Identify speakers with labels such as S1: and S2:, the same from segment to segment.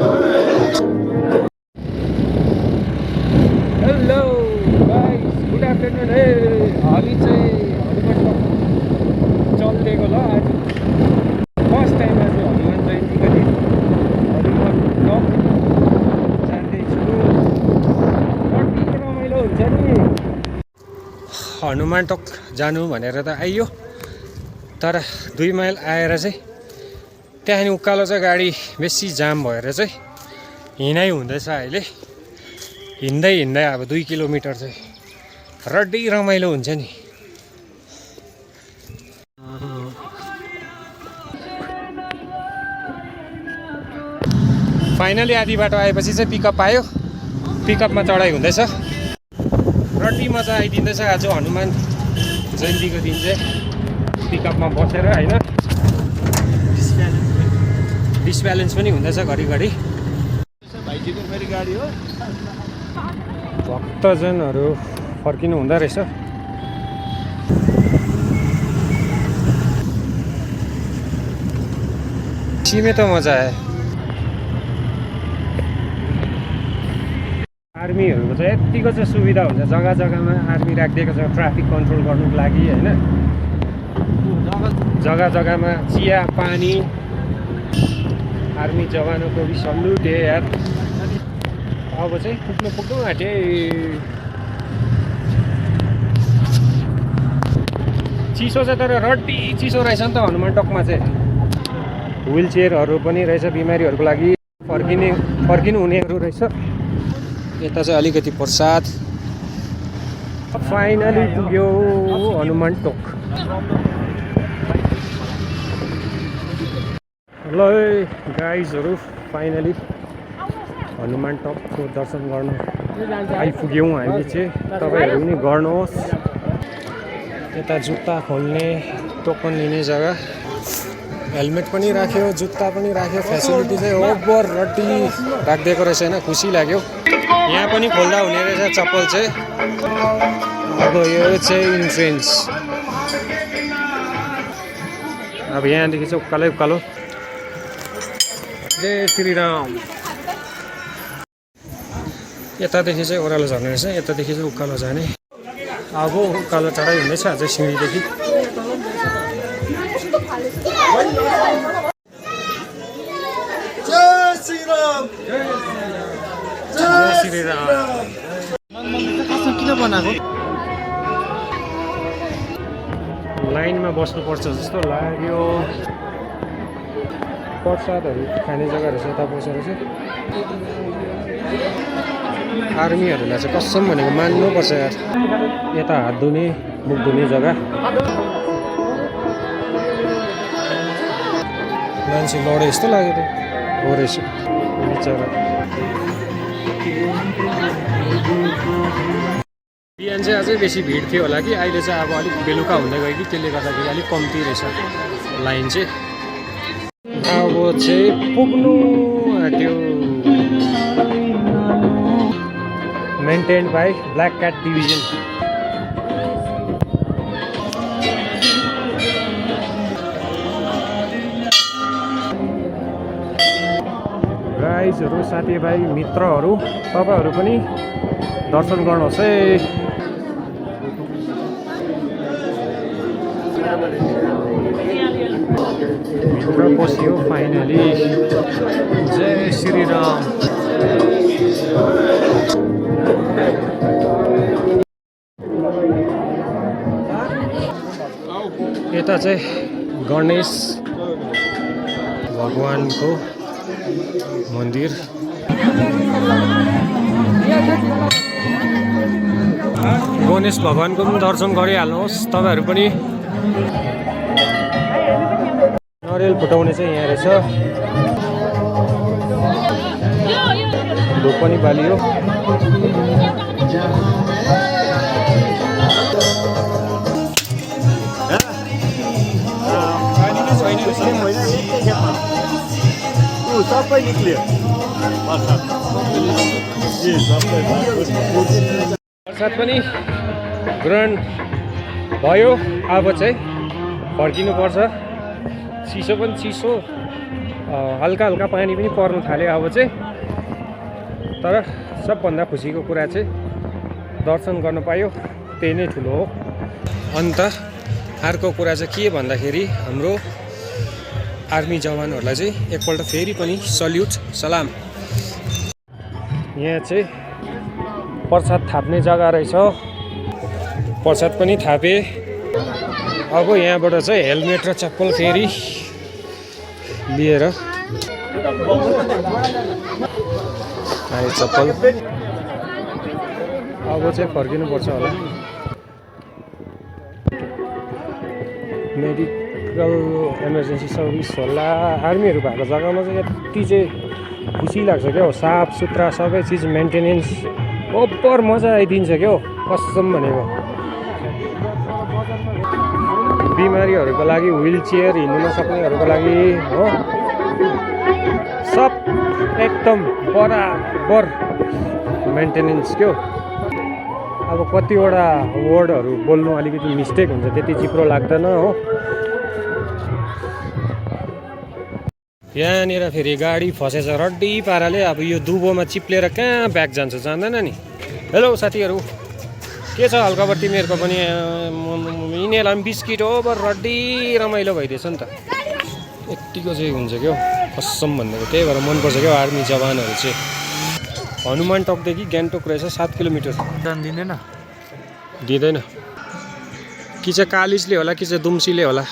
S1: Hello guys, good afternoon. हे हामी चाहिँ हनुमान चल्दिएको ल। आज फर्स्ट टाइम आज हनुमान जयन्तीको दिन हनुमान टक जाँदैछु। कति रमाइलो हुन्छ नि हनुमान टक जानु भनेर त आइयो, तर 2 माइल आएर चाहिँ त्यहाँदेखि उकालो चाहिँ गाडी बेसी जाम भएर चाहिँ हिँडाइ हुँदैछ। अहिले हिँड्दै हिँड्दै अब 2 किलोमिटर चाहिँ रड्डी रमाइलो हुन्छ नि। फाइनली आधी बाटो आएपछि चाहिँ पिकअप आयो। पिकअपमा चढाइ हुँदैछ। रड्डी मजा आइदिँदैछ आज हनुमान जयन्तीको दिन चाहिँ पिकअपमा बसेर होइन। डिसब्यालेन्स पनि हुँदैछ घरिघरि।
S2: भाइजीको फेरि गाडी हो।
S1: भक्तजनहरू फर्किनु हुँदो रहेछ। सिमे त मजा आयो। आर्मीहरूको चाहिँ यत्तिको चाहिँ सुविधा हुन्छ, जग्गा जग्गामा आर्मी राखिदिएको छ ट्राफिक कन्ट्रोल गर्नुको लागि होइन। जग्गा जग्गामा चिया पानी। आर्मी जवानों को भी सल्युट है यार। अब चाहिँ पुग्नु आँटे। चिसो चाहिँ तर रड्डी चिसो रहेछ नि त हनुमान टकमा चाहिँ। व्हील चेयरहरू पनि रहेछ बिमारीहरूको लागि, फर्किनु हुनेहरू रहेछ। यता चाहिँ अलिकति प्रसाद। फाइनली पुग्यो हनुमान टक। ल गाइजहरू, फाइनली हनुमान टकको दर्शन गर्न आइपुग्यौँ हामी चाहिँ। तपाईँहरू पनि गर्नुहोस्। यता जुत्ता खोल्ने, टोकन लिने जग्गा, हेलमेट पनि राख्यो, जुत्ता पनि राख्यो। फेसिलिटी चाहिँ ओभर रड्डी राखिदिएको रहेछ होइन, खुसी लाग्यो। यहाँ पनि खोल्दा हुने रहेछ चप्पल चाहिँ। अब यो चाहिँ इन्ट्रेन्स। अब यहाँदेखि चाहिँ उकालै उकालो। जय श्री राम। यतादेखि चाहिँ ओह्रालो झर्ने रहेछ, यतादेखि चाहिँ उकालो जाने। अब उकालो चढाइ हुँदैछ अझै सिँढीदेखि।
S2: जय श्री राम।
S1: जय श्री राम।
S2: किन बनाएको?
S1: लाइनमा बस्नुपर्छ जस्तो लाग्यो। प्रसादहरू खाने जग्गा रहेछ यता बसेर चाहिँ। आर्मीहरूलाई चाहिँ कसम भनेको मान्नुपर्छ यार। यता हात धुने मुख धुने जग्गा। मान्छे लडे जस्तो लाग्यो त हो रहेछ बिचरा। बिहान चाहिँ अझै बेसी भिड थियो होला कि, अहिले चाहिँ अब अलिक बेलुका हुँदै गयो कि, त्यसले गर्दाखेरि अलिक कम्ती रहेछ लाइन चाहिँ। अब चाहिँ पुग्नु आँट्यो। Maintained by black cat division. गाइजहरू, साथीभाइ, मित्रहरू, तपाईँहरू पनि दर्शन गर्नुहोस् है। भित्र पस्यो फाइनली। जय श्री राम। यता चाहिँ गणेश भगवानको मन्दिर। गणेश भगवानको पनि दर्शन गरिहाल्नुहोस् तपाईँहरू पनि। नरियल फुटाउने चाहिँ यहाँ रहेछ। धुप पनि बालियो।
S2: सबै निक्ल्यो।
S1: प्रसाद पनि ग्रहण भयो। अब चाहिँ फर्किनुपर्छ। चिसो पनि चिसो, हल्का हल्का पानी पनि पर्नु थाल्यो अब चाहिँ। तर सबभन्दा खुसीको कुरा चाहिँ दर्शन गर्न पायो, त्यही नै ठुलो हो। अन्त अर्को कुरा चाहिँ के भन्दाखेरि हाम्रो आर्मी जवानहरूलाई चाहिँ एकपल्ट फेरि पनि सल्युट सलाम। यहाँ चाहिँ प्रसाद थाप्ने जग्गा रहेछ, प्रसाद पनि थापे। अब यहाँबाट चाहिँ हेलमेट र चप्पल फेरि लिएर आए चप्पल। अब चाहिँ फर्किनुपर्छ होला। मेडिकल इमर्जेन्सी सर्भिस होला। आर्मीहरू भएको जग्गामा चाहिँ यति चाहिँ खुसी लाग्छ क्या हो, साफ सुथरा सबै चिज मेन्टेनेन्स ओभर मजा आइदिन्छ क्या हो, कसम भनेको। बिमारीहरूको लागि व्हिल चेयर, हिँड्नु नसक्नेहरूको लागि हो, सब एकदम बराबर मेन्टेनेन्स क्या हो। अब कतिवटा वर्डहरू बोल्नु अलिकति मिस्टेक हुन्छ, त्यति चिप्रो लाग्दैन हो। यहाँनिर फेरि गाडी फसेछ रड्डी पाराले। अब यो दुबोमा चिप्लेर कहाँ ब्याग जान्छ, जान्दैन नि। हेलो साथीहरू, के छ हालखबर तिमीहरूको पनि? यिनीहरूलाई पनि बिस्किट हो, बर रड्डी रमाइलो भइदिएछ नि त। यत्तिको चाहिँ हुन्छ क्या कसम भन्दैको। त्यही भएर मनपर्छ क्या आर्मी जवानहरू चाहिँ। हनुमान टकदेखि गान्तोक रहेछ 7 किलोमिटर।
S2: दिँदैन
S1: दिँदैन कि चाहिँ कालिजले होला कि चाहिँ दुम्सीले होला।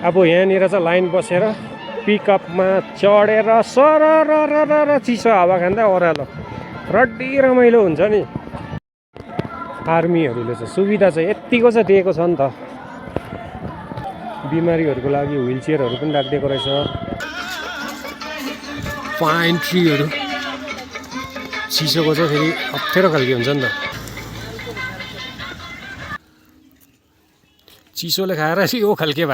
S1: अब यहाँनिर चाहिँ लाइन बसेर पिकअपमा चढेर सरर चिसो हावा खाँदा ओह्रालो रड्डी रमाइलो हुन्छ नि। आर्मीहरूले चाहिँ सुविधा चाहिँ यत्तिको चाहिँ दिएको छ नि त। बिमारीहरूको लागि व्हिल चेयरहरू पनि राखिदिएको रहेछ, पाइन ट्रीहरू। चिसोको चाहिँ फेरि अप्ठ्यारो खालको हुन्छ नि त। चिसोले खाएर यो खालके